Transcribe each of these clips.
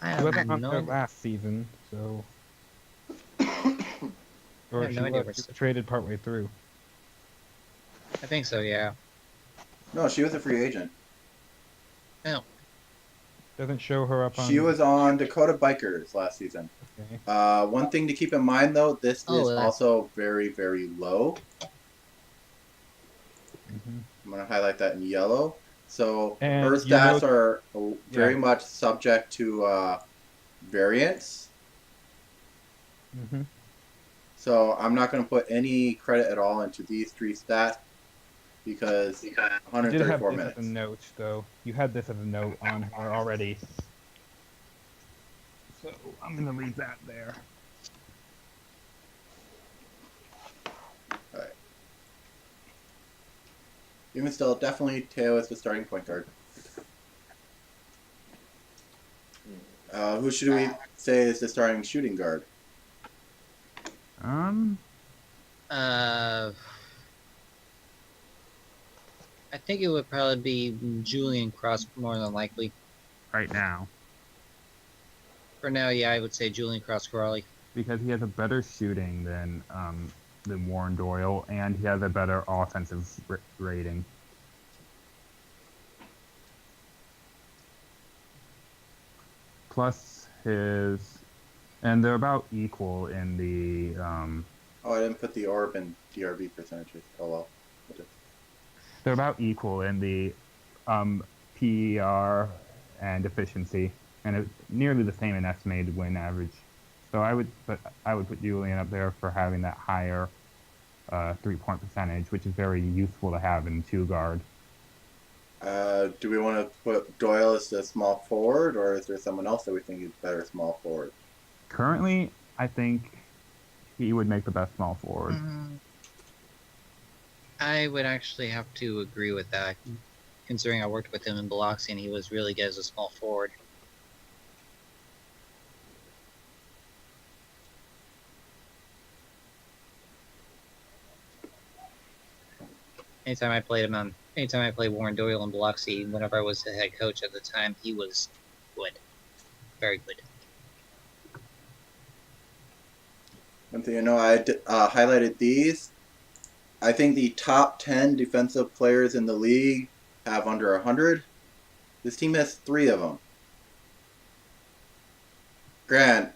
I She have wasn't on no there idea. last season, so I or have no idea where she it's. was traded partway through. I think so. Yeah. No, she was a free agent. No. Doesn't show her up She on. was on Dakota Bikers last season. Okay. One thing to keep in mind, though, this Oh, is also very, very low. Mm-hmm. I'm going to highlight that in yellow. So And her you know, stats are very yeah. much subject to variance. Mm-hmm. So I'm not going to put any credit at all into these three stats because You did have 134 this as a minutes. note, though. You had this as a note on her already, so I'm gonna leave that there. All right. Even still, definitely Teo is the starting point guard. Who should we say is the starting shooting guard? Um, Uh, I think it would probably be Julian Cross more than likely. right now, For now, yeah, I would say Julian Cross Crawley. because he has a better shooting than Warren Doyle, and he has a better offensive rating. Plus and they're about equal in the Oh, I didn't put the Orb and DRB percentages. Oh well. they're about equal in the PER and efficiency, and it's nearly the same in estimated win average. So I would put Julian up there for having that higher 3-point percentage, which is very useful to have in two guard. Do we want to put Doyle as the small forward, or is there someone else that we think is better small forward? Currently, I think he would make the best small forward. I would actually have to agree with that, considering I worked with him in Biloxi and he was really good as a small forward. Anytime I played Warren Doyle in Biloxi, whenever I was the head coach at the time, he was good, very good. One thing I know, I highlighted these. I think the top 10 defensive players in the league have under 100. This team has 3 of them. Grant,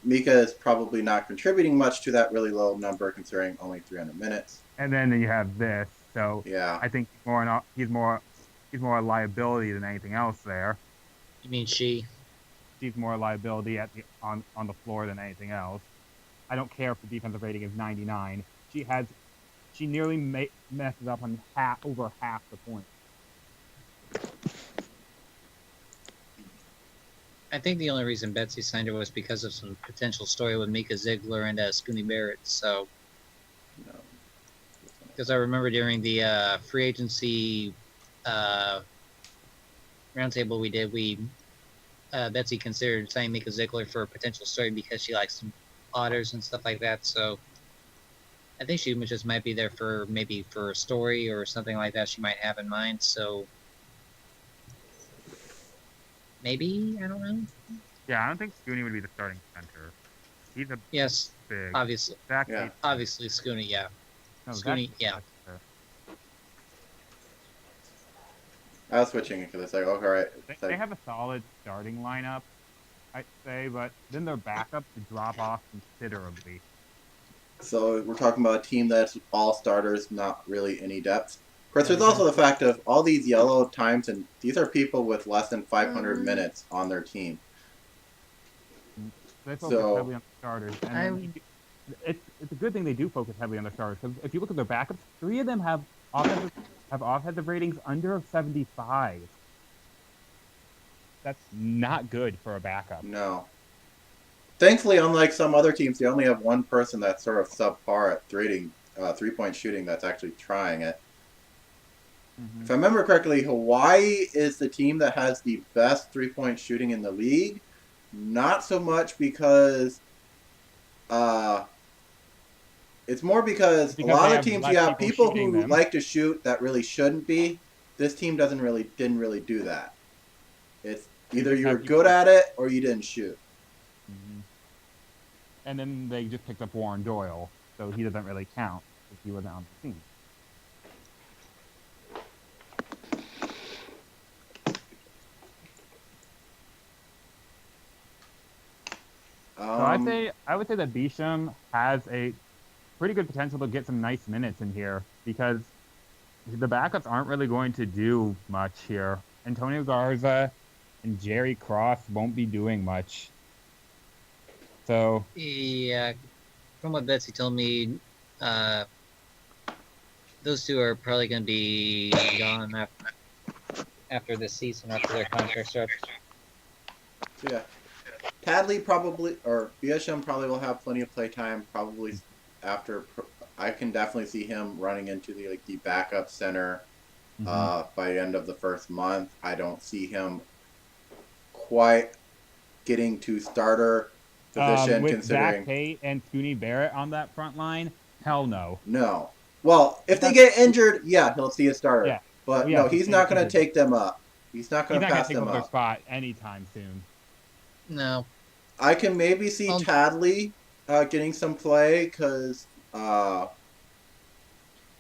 Mika is probably not contributing much to that really low number, considering only 300 minutes. And then you have this, so Yeah. I think he's more a liability than anything else there. You mean she? She's more a liability on the floor than anything else. I don't care if the defensive rating is 99. She nearly messes up on over half the point. I think the only reason Betsy signed her was because of some potential story with Mika Ziegler and Scooney Barrett. So, No. because I remember during the free agency roundtable we did, Betsy considered signing Mika Ziegler for a potential story because she likes some otters and stuff like that. So, I think she just might be there for maybe for a story or something like that she might have in mind. So, maybe, I don't know. Yeah, I don't think Scooney would be the starting center. He's a Yes, big. obviously. Zach Yeah. Yates- Obviously, Scooney, yeah. no, Scooney, Zach- yeah. I was switching it because it's like, okay, all right. They have a solid starting lineup, I'd say, but then their backups drop off considerably. So we're talking about a team that's all starters, not really any depth. Of course, there's also the fact of all these yellow times, and these are people with less than 500 minutes on their team. They focus So- heavily on the starters, and then it's a good thing they do focus heavily on the starters, because if you look at their backups, 3 of them have offensive ratings under 75. That's not good for a backup. No. Thankfully, unlike some other teams, they only have one person that's sort of subpar at rating 3-point shooting that's actually trying it. Mm-hmm. If I remember correctly, Hawaii is the team that has the best 3-point shooting in the league. Not so much because it's more because a lot of teams you have people who like to shoot that really shouldn't be. This team didn't really do that. It's Either you were Have good people- at it or you didn't shoot. And then they just picked up Warren Doyle, so he doesn't really count if he wasn't on the team. So I would say that Beecham has a pretty good potential to get some nice minutes in here because the backups aren't really going to do much here. Antonio Garza and Jerry Cross won't be doing much. So Yeah, from what Betsy told me, those two are probably going to be gone after this season, after their contract starts. So yeah, Tadley probably, or BSM probably will have plenty of play time. Probably after, I can definitely see him running into the backup center by the end of the first month. I don't see him quite getting to starter position with considering Zach Tate and Scooney Barrett on that front line, hell no. no. Well, if they get injured, yeah, he'll see a starter. Yeah. But Yeah, no, he's not going to take them up. He's not going He's to not pass take them over their up. spot anytime soon. No. I can maybe see Tadley getting some play because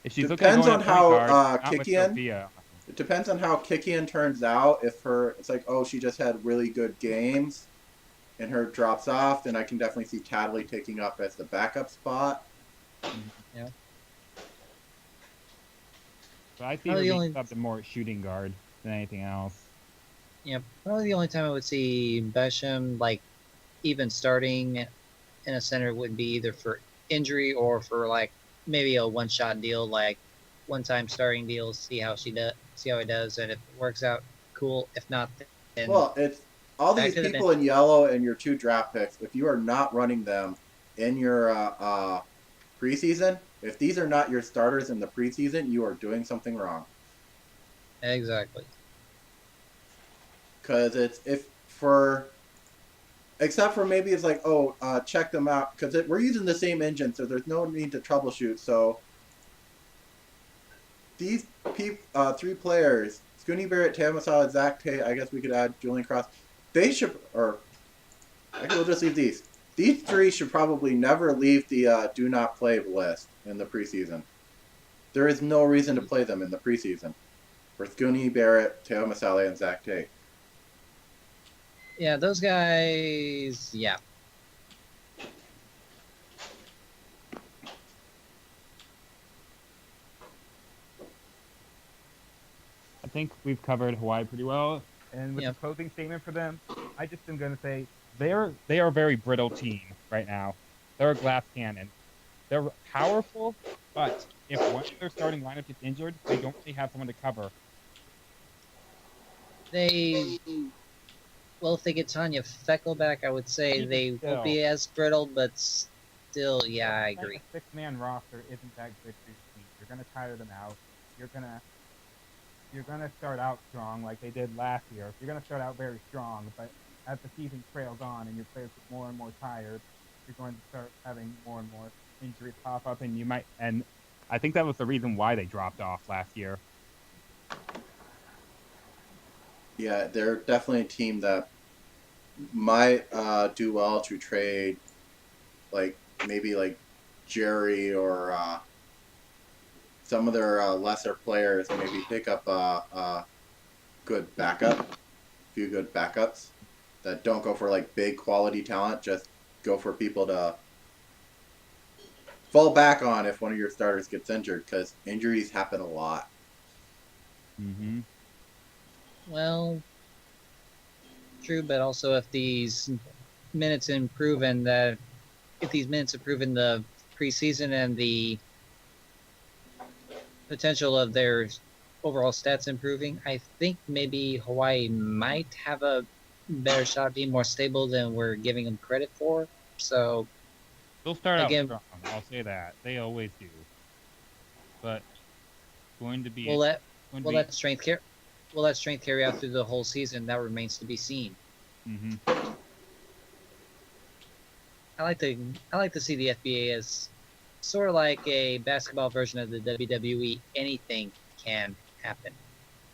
If she's depends looking on at point guard, how not with Kikian. Sophia. It depends on how Kikian turns out. If it's like, oh, she just had really good games, and her drops off, then I can definitely see Tadley taking up as the backup spot. Yeah. So I see Probably her the being only- subbed to more shooting guard than anything else. Yeah, probably the only time I would see Besham even starting in a center would be either for injury or for maybe a one-shot deal, one-time starting deal. See how it does, and if it works out, cool. If not, then Well, it's all Back these to the people in yellow and your 2 draft picks. If you are not running them in your preseason, if these are not your starters in the preseason, you are doing something wrong. exactly. Because except for maybe it's check them out because we're using the same engine, so there's no need to troubleshoot. So these 3 players, Scooney Barrett, Tamasala, Zach Tate, I guess we could add Julian Cross. They should, or we'll just leave these. These 3 should probably never leave the do not play list in the preseason. There is no reason to play them in the preseason. For Scooney Barrett, Teo Masale, and Zach Tate. Yeah, those guys. Yeah, I think we've covered Hawaii pretty well. And with Yep. the closing statement for them, I just am going to say they are a very brittle team right now. They're a glass cannon. They're powerful, but if one of their starting lineup gets injured, they don't really have someone to cover. well, if they get Tanya Feckel back, I would say Even they still. won't be as brittle, but still, yeah, I agree. A 6-man roster isn't that good for your team. You're going to tire them out. You're gonna start out strong like they did last year. You're gonna start out very strong, but as the season trails on and your players get more and more tired, you're going to start having more and more injuries pop up, and I think that was the reason why they dropped off last year. Yeah, they're definitely a team that might do well to trade, maybe Jerry or some of their lesser players. Maybe pick up a good backup, a few good backups that don't go for big quality talent. Just go for people to fall back on if one of your starters gets injured, because injuries happen a lot. Mm-hmm. Well, true, but also if these minutes improve in the preseason and the potential of their overall stats improving, I think maybe Hawaii might have a better shot at being more stable than we're giving them credit for. So They'll start Again- out strong. I'll say that they always do, but going to be will that going to will be, that strength carry out through the whole season? That remains to be seen. Mhm. I like to see the FBA as sort of like a basketball version of the WWE. Anything can happen.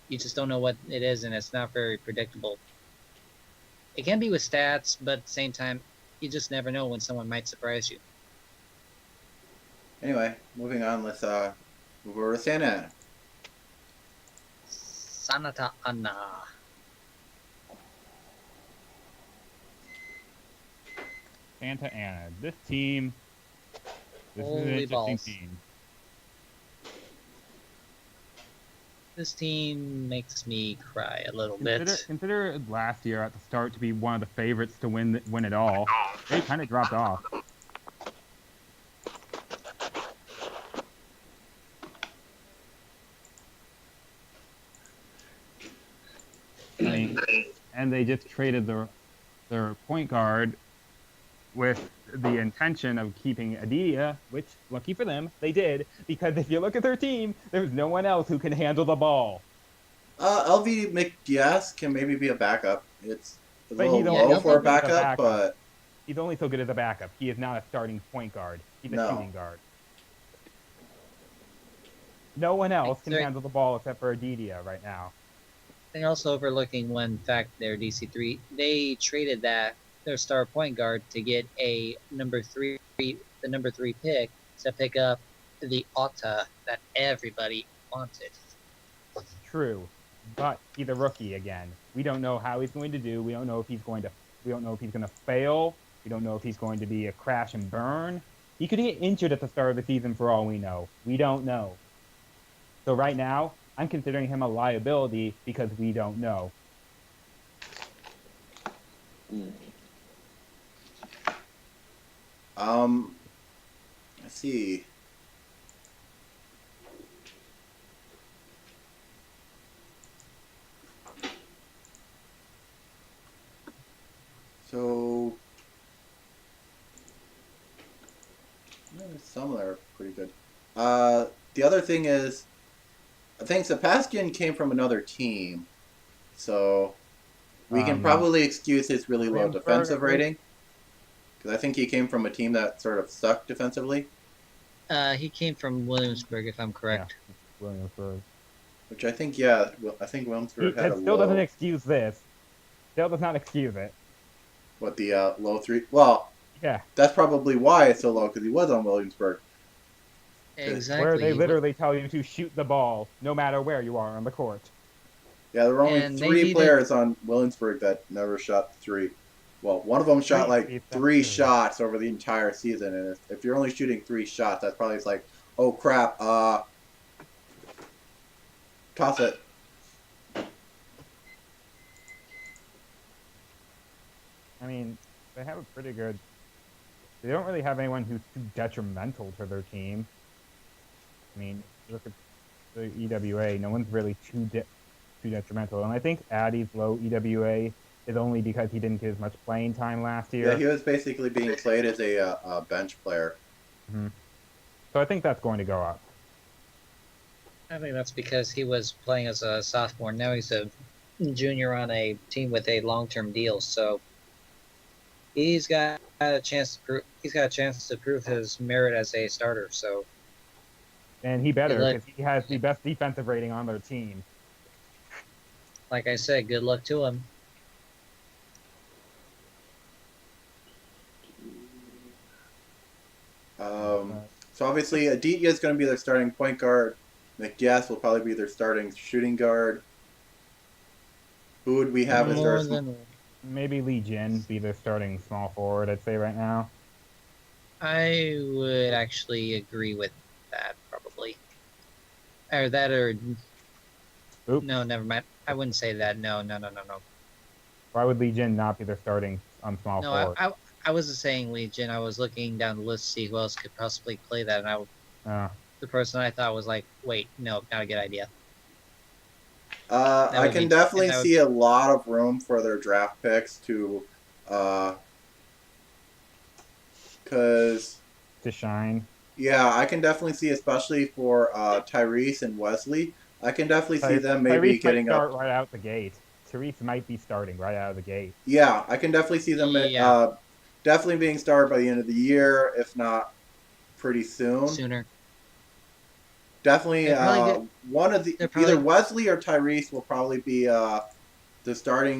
You just don't know what it is, and it's not very predictable. It can be with stats, but at the same time, you just never know when someone might surprise you. Anyway, moving on. Let's move over to Santa. Sanata Anna. Santa Ana. This team. This is an Holy interesting balls. team. This team makes me cry a little bit. Consider last year at the start to be one of the favorites to win it all. They kind of dropped off. I mean, and they just traded their point guard with the intention of keeping Adidia, which, lucky for them, they did, because if you look at their team, there's no one else who can handle the ball. LV McDiaz can maybe be a backup. It's a But little he's low only for a so good as a backup, but He's only so good as a backup. He is not a starting point guard. He's a No. shooting guard. No one else can They're- handle the ball except for Adidia right now. They're also overlooking one fact there, DC3. They traded their star point guard to get the number 3 pick to pick up the Otta that everybody wanted. True, but he's a rookie again. We don't know how he's going to do. We don't know if he's going to fail. We don't know if he's going to be a crash and burn. He could get injured at the start of the season for all we know. We don't know. So right now, I'm considering him a liability because we don't know. Let's see. So some of them are pretty good. The other thing is, I think Sebastian came from another team, so we can probably excuse his really low Williamsburg, defensive I think. rating. Because I think he came from a team that sort of sucked defensively, He came from Williamsburg, if I'm correct. Williamsburg. which I think, yeah, I think Williamsburg had a That still low. doesn't excuse this. Still does not excuse it. What, the low 3? Well, Yeah, that's probably why it's so low, because he was on Williamsburg. Exactly. where they literally tell you to shoot the ball no matter where you are on the court. Yeah, there were only And they 3 needed- players on Williamsburg that never shot 3. Well, one of them shot Three, like that's 3 true. shots over the entire season, and if you're only shooting 3 shots, that's probably like, oh crap, toss it. I mean, they have a pretty good. They don't really have anyone who's too detrimental to their team. I mean, look at the EWA. No one's really too detrimental, and I think Addy's low EWA is only because he didn't get as much playing time last year. Yeah, he was basically being played as a bench player. So I think that's going to go up. I think that's because he was playing as a sophomore. Now he's a junior on a team with a long-term deal, so he's got a chance to prove. He's got a chance to prove his merit as a starter. So And he better Good luck. because he has the best defensive rating on their team. like I said, good luck to him. So obviously, Aditya is going to be their starting point guard. McDiaz will probably be their starting shooting guard. Who would we have as More their? than Maybe Lee Jin be their starting small forward, I'd say right now. I would actually agree with that, probably. Or that, or Oop. no, never mind. I wouldn't say that. No. Why would Lee Jin not be their starting small No, forward? I wasn't saying Legion. I was looking down the list to see who else could possibly play that, and the person I thought was like, wait, no, not a good idea. I would can be- definitely and that would- see a lot of room for their draft picks to, because To shine. yeah, I can definitely see, especially for Tyrese and Wesley. I can definitely see them maybe Tyrese getting might start up. right out the gate. Tyrese might be starting right out of the gate. Yeah, I can definitely see them Yeah. definitely being started by the end of the year, if not pretty soon. Sooner. Definitely, They're probably one of the they're probably- either Wesley or Tyrese will probably be the starting